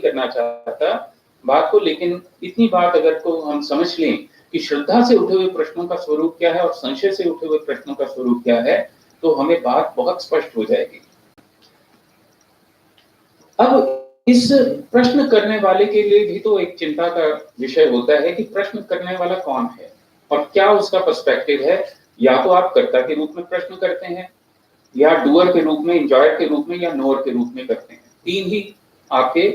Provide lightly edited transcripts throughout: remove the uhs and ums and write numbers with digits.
करना चाहता बात को, लेकिन इतनी बात अगर को हम समझ लें कि श्रद्धा से उठे हुए प्रश्नों का स्वरूप क्या है और संशय से उठे हुए प्रश्नों का स्वरूप क्या है, तो हमें बात बहुत स्पष्ट हो जाएगी। अब इस प्रश्न करने वाले के लिए भी तो एक चिंता का विषय होता है कि प्रश्न करने वाला कौन है और क्या उसका पर्सपेक्टिव है। या तो आप कर्ता के रूप में प्रश्न करते हैं, या डूअर के रूप में, एंजॉयर के रूप में, या नोअर के रूप में करते हैं। तीन ही आपके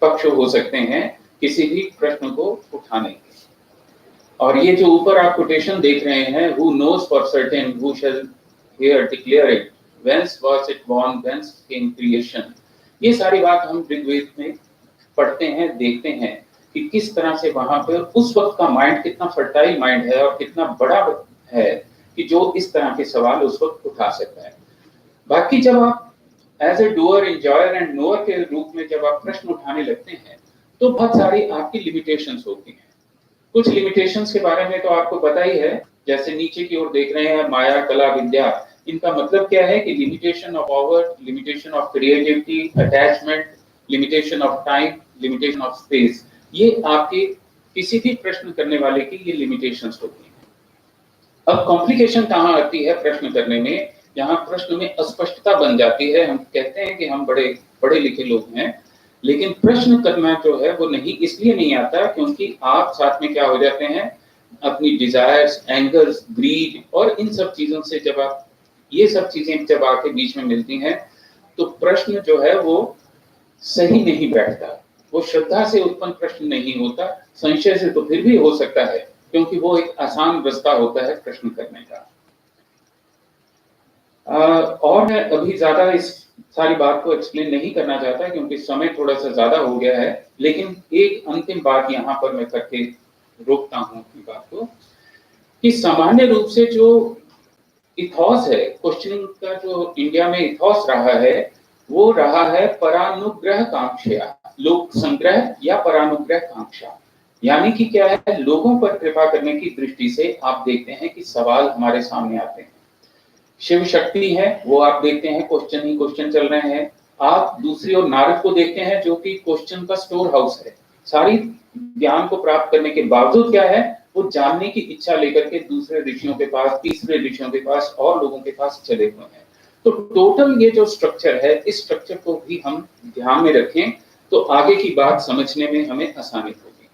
पक्ष हो सकते हैं किसी भी प्रश्न को उठाने के। और ये जो ऊपर आप कोटेशन देख रहे हैं, who knows for certain who shall here declare it, whence was it born, whence came creation, ये सारी बात हम ऋग्वेद में पढ़ते हैं, देखते हैं कि किस तरह से वहां पर उस वक्त का माइंड कितना फर्टाइल माइंड है और कितना बड़ा है कि जो इस तरह के सवाल उस वक्त उठा सकता है। बाकी जब आप as a doer, enjoyer and knower के रूप में जब आप प्रश्न उठाने लगते हैं तो बहुत सारी आपकी लिमिटेशंस होती हैं। कुछ लिमिटेशंस के बारे में तो आपको पता ही है, जैसे नीचे की ओर देख रहे हैं, माया, कला, विद्या। इनका मतलब क्या है कि limitation of power, limitation of creativity, attachment, limitation of time, limitation of space, ये आपके किसी भी प्रश्न करने वाले की ये लिमिटेशंस होती हैं। अब कॉम्प्लिकेशन कहाँ आती है प्रश्न करने में, जहाँ प्रश्न में अस्पष्टता बन जाती है। हम कहते हैं कि हम बड़े पढ़े लिखे लोग हैं, लेकिन प्रश्न करना जो है वो नहीं इसलिए नहीं आता क्योंकि आप साथ में क्या हो जाते हैं, अपनी डिजायर्स, एंगर्स, ग्रीड और इन सब चीजों से जब आप ये सब चीजें जब आपके बीच में मिलती हैं तो प्रश्न जो है वो सही नहीं बैठता, वो श्रद्धा से उत्पन्न प्रश्न नहीं होता। संशय से तो फिर भी हो सकता है क्योंकि वो एक आसान रास्ता होता है प्रश्न करने का। और मैं अभी ज्यादा इस सारी बात को एक्सप्लेन नहीं करना चाहता क्योंकि समय थोड़ा सा ज्यादा हो गया है, लेकिन एक अंतिम बात यहाँ पर मैं करके रोकता हूँ अपनी बात को, कि सामान्य रूप से जो इथॉस है, क्वेश्चनिंग का जो इंडिया में इथॉस रहा है, वो रहा है परानुग्रह कांक्षा, लोक संग्रह या परानुग्रह कांक्षा। यानी कि क्या है, लोगों पर कृपा करने की दृष्टि से आप देखते हैं कि सवाल हमारे सामने आते हैं। शिव शक्ति है, वो आप देखते हैं क्वेश्चन ही क्वेश्चन चल रहे हैं। आप दूसरी ओर नारद को देखते हैं जो कि क्वेश्चन का स्टोर हाउस है। सारी ज्ञान को प्राप्त करने के बावजूद क्या है, वो जानने की इच्छा लेकर के दूसरे ऋषियों के पास, तीसरे ऋषियों के पास और लोगों के पास चले हुए हैं। तो टोटल ये जो स्ट्रक्चर है, इस स्ट्रक्चर को भी हम ध्यान में रखें तो आगे की बात समझने में हमें आसानी होगी।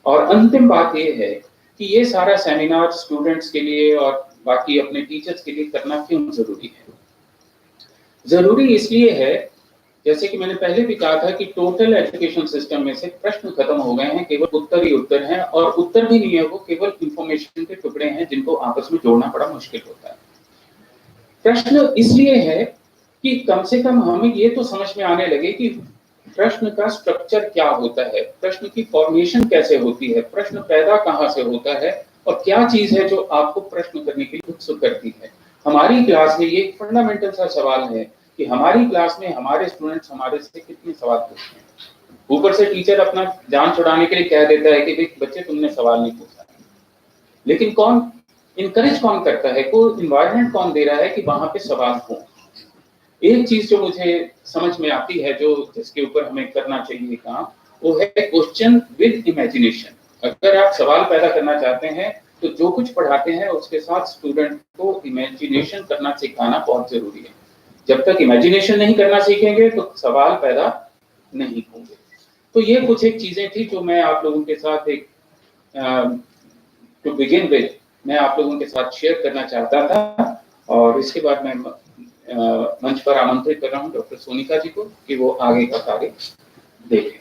और अंतिम बात ये है कि ये सारा सेमिनार स्टूडेंट्स के लिए और बाकी अपने टीचर्स के लिए करना क्यों जरूरी है। जरूरी इसलिए है, जैसे कि मैंने पहले भी कहा था कि टोटल एजुकेशन सिस्टम में से प्रश्न खत्म हो गए हैं, केवल उत्तर ही उत्तर हैं, और उत्तर भी नहीं है, वो केवल इंफॉर्मेशन के टुकड़े हैं जिनको आपस में जोड़ना बड़ा मुश्किल होता है। प्रश्न इसलिए है कि कम से कम हमें ये तो समझ में आने लगे कि प्रश्न का स्ट्रक्चर क्या होता है, प्रश्न की फॉर्मेशन कैसे होती है, प्रश्न पैदा कहाँ से होता है और क्या चीज है जो आपको प्रश्न करने के लिए उत्सुक करती है। हमारी क्लास में ये फंडामेंटल सा सवाल है कि हमारी क्लास में हमारे स्टूडेंट्स हमारे से कितने सवाल पूछते हैं। ऊपर से टीचर अपना जान छुड़ाने के लिए कह देता है कि बच्चे तुमने सवाल नहीं पूछा, लेकिन कौन इनकरेज कौन करता है, कोई इन्वायरमेंट कौन दे रहा है कि वहां पे सवाल हो। एक चीज जो मुझे समझ में आती है, जो जिसके ऊपर हमें करना चाहिए काम, वो है क्वेश्चन विद इमेजिनेशन। अगर आप सवाल पैदा करना चाहते हैं तो जो कुछ पढ़ाते हैं उसके साथ स्टूडेंट को इमेजिनेशन करना सिखाना बहुत जरूरी है। जब तक इमेजिनेशन नहीं करना सीखेंगे तो सवाल पैदा नहीं होंगे। तो ये कुछ एक चीजें थी जो मैं आप लोगों के साथ एक टू बिगिन विद मैं आप लोगों के साथ शेयर करना चाहता था। और इसके बाद मैं मंच पर आमंत्रित कर रहा हूं डॉक्टर सोनिका जी को कि वो आगे का कार्य देखें।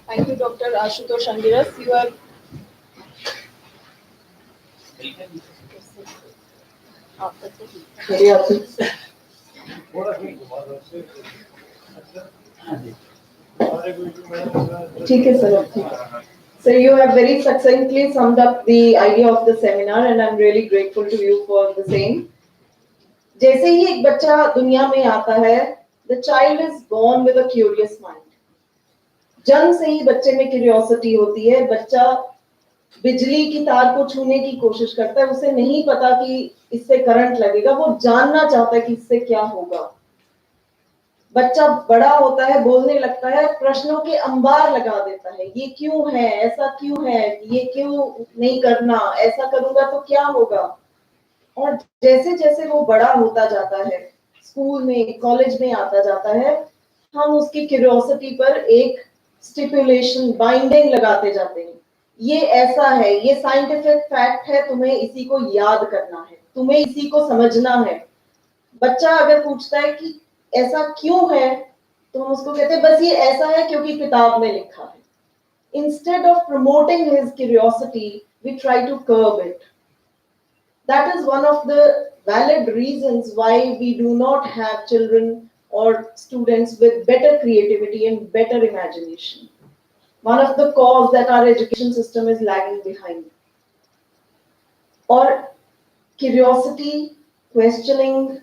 Thank you, Dr. Ashutosh Angiras. You are ठीक है sir. So you have very succinctly summed up the idea of the seminar and I'm really grateful to you for the same. जैसे ही एक बच्चा दुनिया में आता है, the child is born with a curious mind. जन्म से ही बच्चे में क्यूरियोसिटी होती है, बच्चा बिजली की तार को छूने की कोशिश करता है, उसे नहीं पता कि इससे करंट लगेगा, वो जानना चाहता है कि इससे क्या होगा। बच्चा बड़ा होता है, बोलने लगता है, प्रश्नों के अंबार लगा देता है, ये क्यों है, ऐसा क्यों है, ये क्यों नहीं करना, ऐसा करूंगा तो क्या होगा। और जैसे जैसे वो बड़ा होता जाता है, स्कूल में कॉलेज में आता जाता है, हम उसकी क्यूरियोसिटी पर एक स्टिपुलेशन बाइंडिंग लगाते जाते हैं। ये ऐसा है, ये साइंटिफिक फैक्ट है, तुम्हें इसी को याद करना है, तुम्हें इसी को समझना है। बच्चा अगर पूछता है कि ऐसा क्यों है, तो हम उसको कहते हैं बस ये ऐसा है क्योंकि किताब में लिखा है। Instead of promoting his curiosity, we try to curb it. That is one of the valid reasons why we do not have children or students with better creativity and better imagination. One of the cause that our education system is lagging behind. Or curiosity, questioning,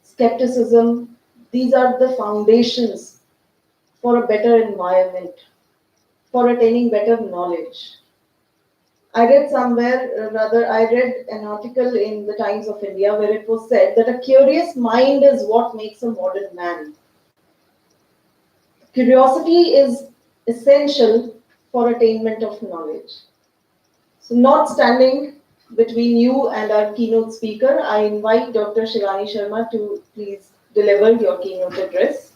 skepticism, these are the foundations for a better environment, for attaining better knowledge. I read an article in the Times of India where it was said that a curious mind is what makes a modern man. Curiosity is essential for attainment of knowledge. So, not standing between you and our keynote speaker, I invite Dr. Shivani Sharma to please deliver your keynote address.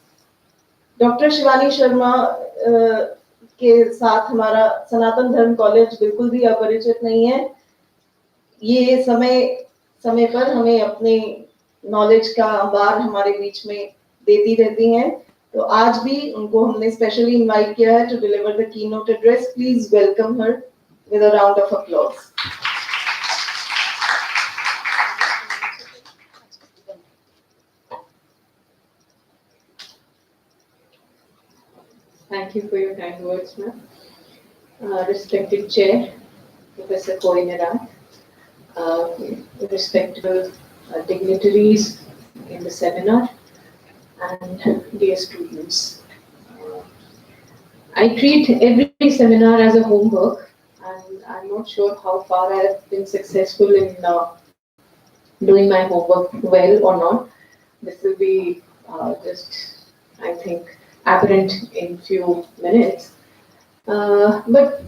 Dr. Shivani Sharma के साथ हमारा सनातन धर्म college बिल्कुल भी अपरिचित नहीं है। ये समय पर हमें अपने नॉलेज का अंबार हमारे बीच में देती रहती हैं। तो आज भी उनको हमने स्पेशली इनवाइट किया है to deliver the keynote address. Please welcome her with a round of applause. Thank you for your kind words, ma'am. Respected Chair, Professor Koinarat, respectable dignitaries in the seminar, and dear students. I treat every seminar as a homework, and I'm not sure how far I have been successful in doing my homework well or not. This will be just, I think, apparent in few minutes. But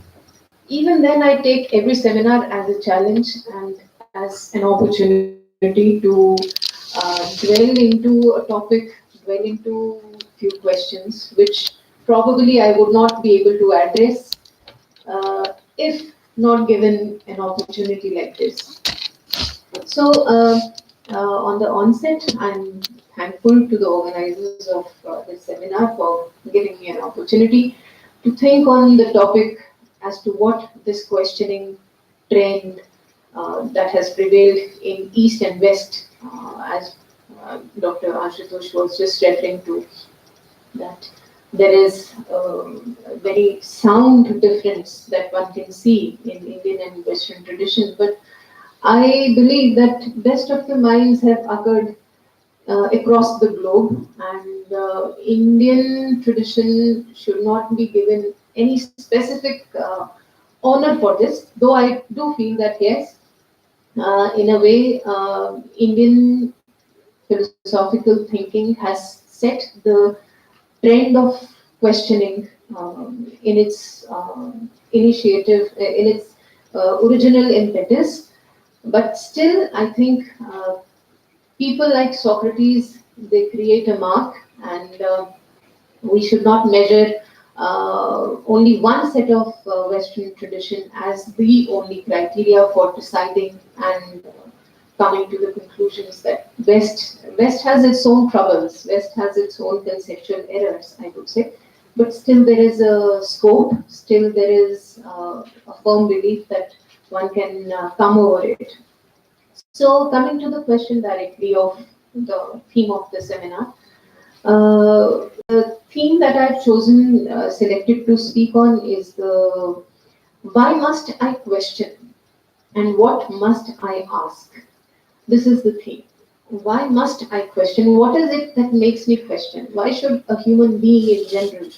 even then, I take every seminar as a challenge and as an opportunity to dwell into a topic, dwell into few questions, which probably I would not be able to address if not given an opportunity like this. So, on the onset, I'm thankful to the organizers of this seminar for giving me an opportunity to think on the topic as to what this questioning trend that has prevailed in East and West, as Dr. Ashutosh was just referring to, that there is a very sound difference that one can see in Indian and Western tradition, but I believe that best of the minds have occurred across the globe, and Indian tradition should not be given any specific honor for this, though I do feel that yes, in a way, Indian philosophical thinking has set the trend of questioning in its initiative, in its original impetus. But still, I think people like Socrates, they create a mark, and we should not measure only one set of Western tradition as the only criteria for deciding and coming to the conclusions that West has its own troubles, West has its own conceptual errors, I would say, but still there is a scope, still there is a firm belief that one can come over it. So coming to the question directly of the theme of the seminar, the theme that I've chosen, selected to speak on is the why must I question and what must I ask? This is the theme. Why must I question? What is it that makes me question? Why should a human being in general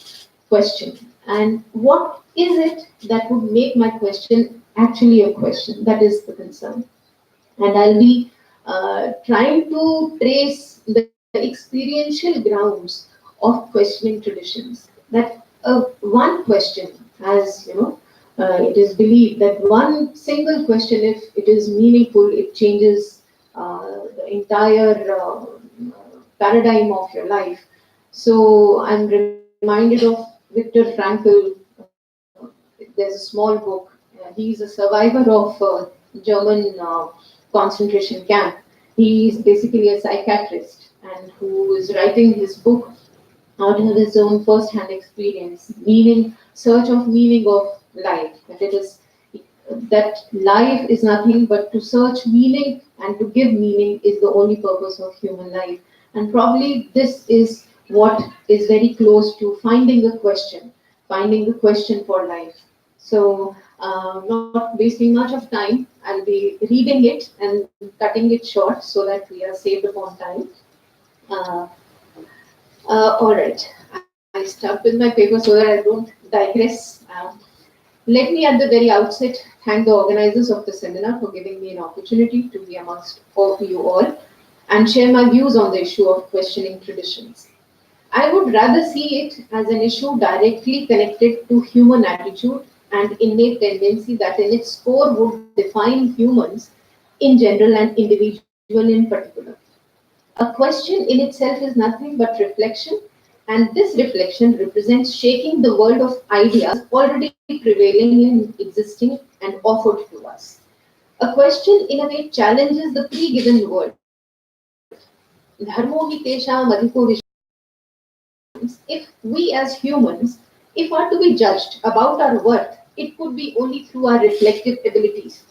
question? And what is it that would make my question actually a question. That is the concern. And I'll be trying to trace the experiential grounds of questioning traditions. That one question, as you know, it is believed that one single question, if it is meaningful, it changes the entire paradigm of your life. So I'm reminded of Viktor Frankl. There's a small book. He's a survivor of German concentration camp. He's basically a psychiatrist and who is writing his book out of his own first-hand experience, meaning, search of meaning of life. That it is that life is nothing but to search meaning and to give meaning is the only purpose of human life. And probably this is what is very close to finding the question for life. So, not wasting much of time, I'll be reading it and cutting it short so that we are saved upon time. Uh, all right, I start with my paper so that I don't digress. Let me at the very outset thank the organizers of the seminar for giving me an opportunity to be amongst all of you all and share my views on the issue of questioning traditions. I would rather see it as an issue directly connected to human attitude and innate tendency that in its core would define humans in general and individual in particular. A question in itself is nothing but reflection, and this reflection represents shaking the world of ideas already prevailing and existing and offered to us. A question, in a way, challenges the pre-given world. Dharmo hi tesham adhiko if we as humans, if are to be judged about our worth, it could be only through our reflective abilities.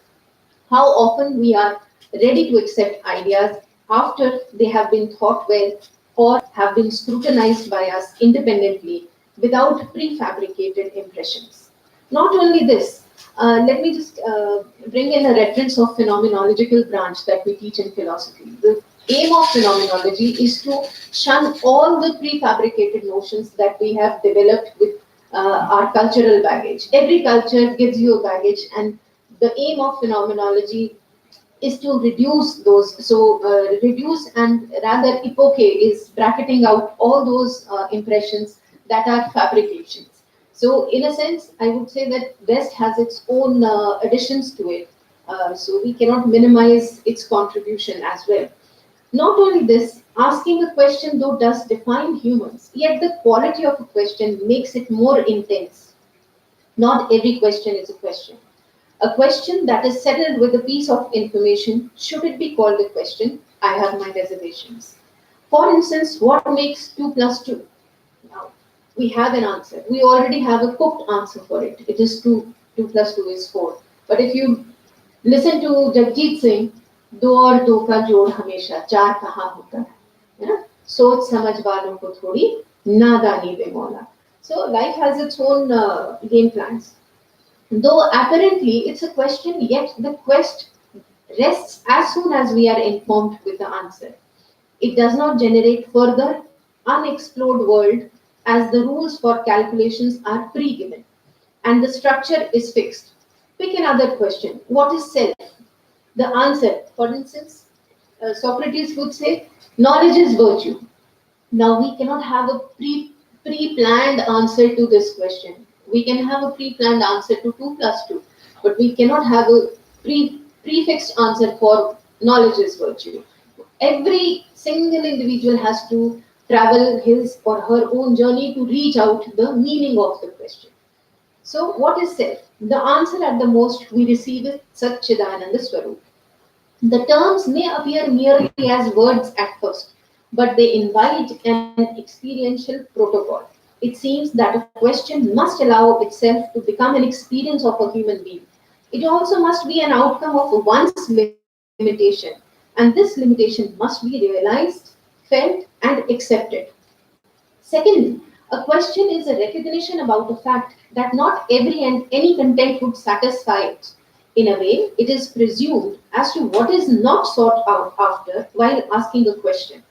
How often we are ready to accept ideas after they have been thought well or have been scrutinized by us independently without prefabricated impressions. Not only this, let me just bring in a reference of phenomenological branch that we teach in philosophy. The aim of phenomenology is to shun all the prefabricated notions that we have developed with our cultural baggage. Every culture gives you a baggage, and the aim of phenomenology is to reduce those. So, reduce and rather epoche is bracketing out all those impressions that are fabrications. So, in a sense, I would say that West has its own additions to it. So, we cannot minimize its contribution as well. Not only this, asking a question though does define humans, yet the quality of a question makes it more intense. Not every question is a question. A question that is settled with a piece of information, should it be called a question? I have my reservations. For instance, what makes 2 plus 2? Now, we have an answer. We already have a cooked answer for it. It is 2. 2 plus 2 is 4. But if you listen to Jagjit Singh, दो और दो का जोड़ हमेशा चार कहाँ होता है ना सोच समझ वालों को थोड़ी नादानी दे मौला. So life has its own game plans. Though apparently it's a question, yet the quest rests as soon as we are informed with the answer. It does not generate further unexplored world as the rules for calculations are pre-given and the structure is fixed. Pick another question. What is self? The answer, for instance, Socrates would say, knowledge is virtue. Now we cannot have a pre-planned answer to this question. We can have a pre-planned answer to 2 plus 2, but we cannot have a prefixed answer for knowledge is virtue. Every single individual has to travel his or her own journey to reach out the meaning of the question. So, what is self? The answer at the most we receive is Satchidananda Swarup. The terms may appear merely as words at first, but they invite an experiential protocol. It seems that a question must allow itself to become an experience of a human being. It also must be an outcome of one's limitation, and this limitation must be realized, felt, and accepted. Secondly, a question is a recognition about the fact that not every and any content would satisfy it. In a way, it is presumed as to what is not sought out after while asking a question.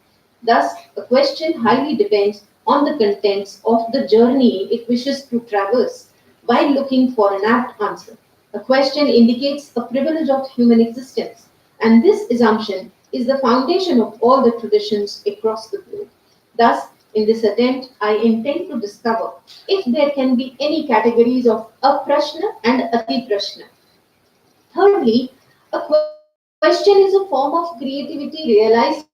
Thus, a question highly depends on the contents of the journey it wishes to traverse while looking for an apt answer. A question indicates a privilege of human existence, and this assumption is the foundation of all the traditions across the globe. Thus, in this attempt, I intend to discover if there can be any categories of aprashna and ati prashna. Thirdly, a question is a form of creativity realized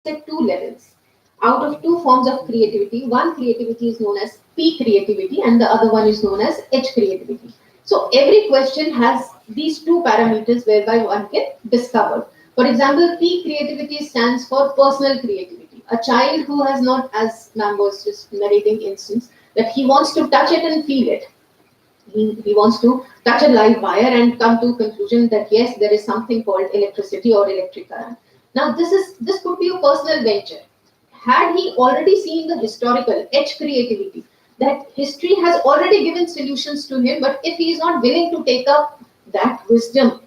at two levels. Out of two forms of creativity, one creativity is known as P creativity and the other one is known as H creativity. So every question has these two parameters whereby one can discover. For example, P creativity stands for personal creativity. A child who has not, as ma'am was just narrating instance, that he wants to touch it and feel it. He wants to touch a live wire and come to a conclusion that yes, there is something called electricity or electric current. Now this could be a personal venture. Had he already seen the historical H creativity, that history has already given solutions to him, but if he is not willing to take up that wisdom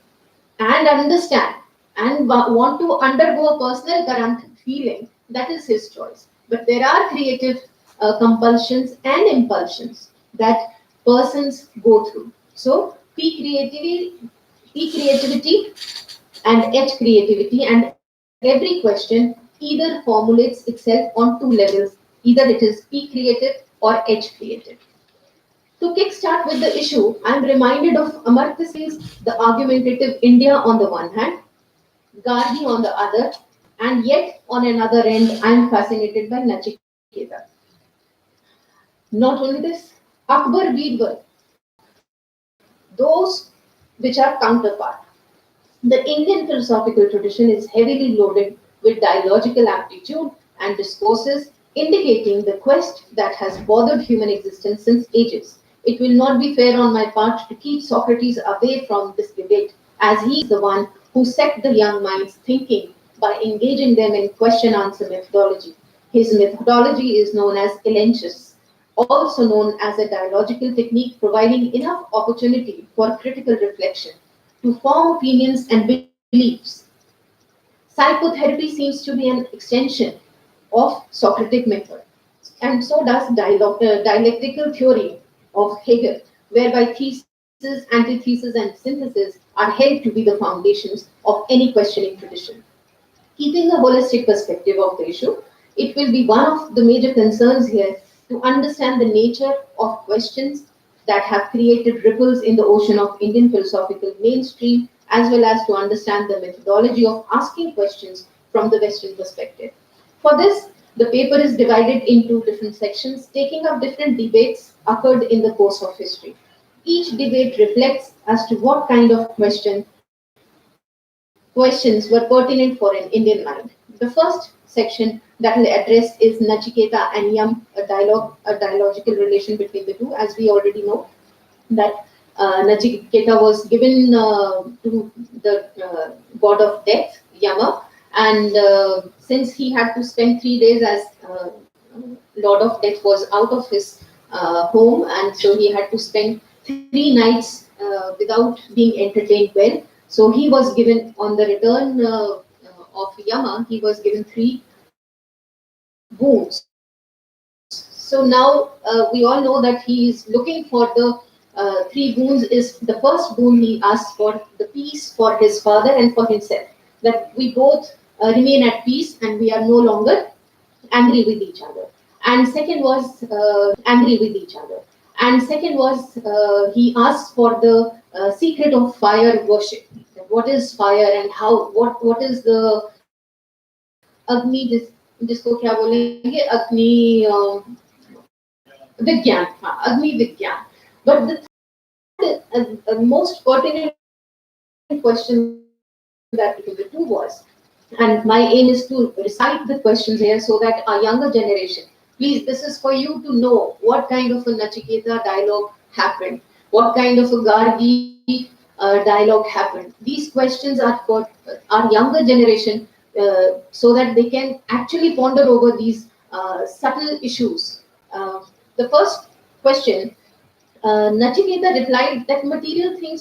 and understand and want to undergo a personal current feeling, that is his choice. But there are creative compulsions and impulsions that persons go through. So P creativity and H creativity, and every question either formulates itself on two levels, either it is P creative or H creative. To kickstart with the issue, I am reminded of Amartya Sen's The Argumentative India on the one hand, Gargi on the other, and yet on another end, I am fascinated by Nachiketa. Not only this, Akbar Birbal, those which are counterpart. The Indian philosophical tradition is heavily loaded with dialogical aptitude and discourses indicating the quest that has bothered human existence since ages. It will not be fair on my part to keep Socrates away from this debate, as he is the one who set the young minds thinking by engaging them in question answer methodology. His methodology is known as Elenchus, also known as a dialogical technique providing enough opportunity for critical reflection to form opinions and beliefs. Psychotherapy seems to be an extension of Socratic method, and so does dialectical theory of Hegel, whereby thesis, antithesis, and synthesis are held to be the foundations of any questioning tradition. Keeping a holistic perspective of the issue, it will be one of the major concerns here to understand the nature of questions that have created ripples in the ocean of Indian philosophical mainstream, as well as to understand the methodology of asking questions from the Western perspective. For this, the paper is divided into different sections, taking up different debates occurred in the course of history. Each debate reflects as to what kind of questions were pertinent for an Indian mind. The first section that will address is Nachiketa and Yam, a dialogical relation between the two, as we already know that Nachiketa was given to the god of death, Yama, and since he had to spend 3 days as Lord of Death was out of his home, and so he had to spend 3 nights without being entertained well. So he was given, on the return of Yama, he was given 3 boons. So now we all know that he is looking for the 3 boons. Is the first boon he asked for the peace for his father and for himself, that we both remain at peace and we are no longer angry with each other. And second was he asked for the secret of fire worship. What is fire and how? What is the Agni? जिसको क्या बोलेंगे Agni Vigyan, Agni Vigyan. But the most pertinent question that between the two was, and my aim is to recite the questions here so that our younger generation, please, this is for you to know what kind of a Nachiketa dialogue happened, what kind of a Gargi dialogue happened. These questions are for our younger generation so that they can actually ponder over these subtle issues. The first question, Nachiketa replied that material things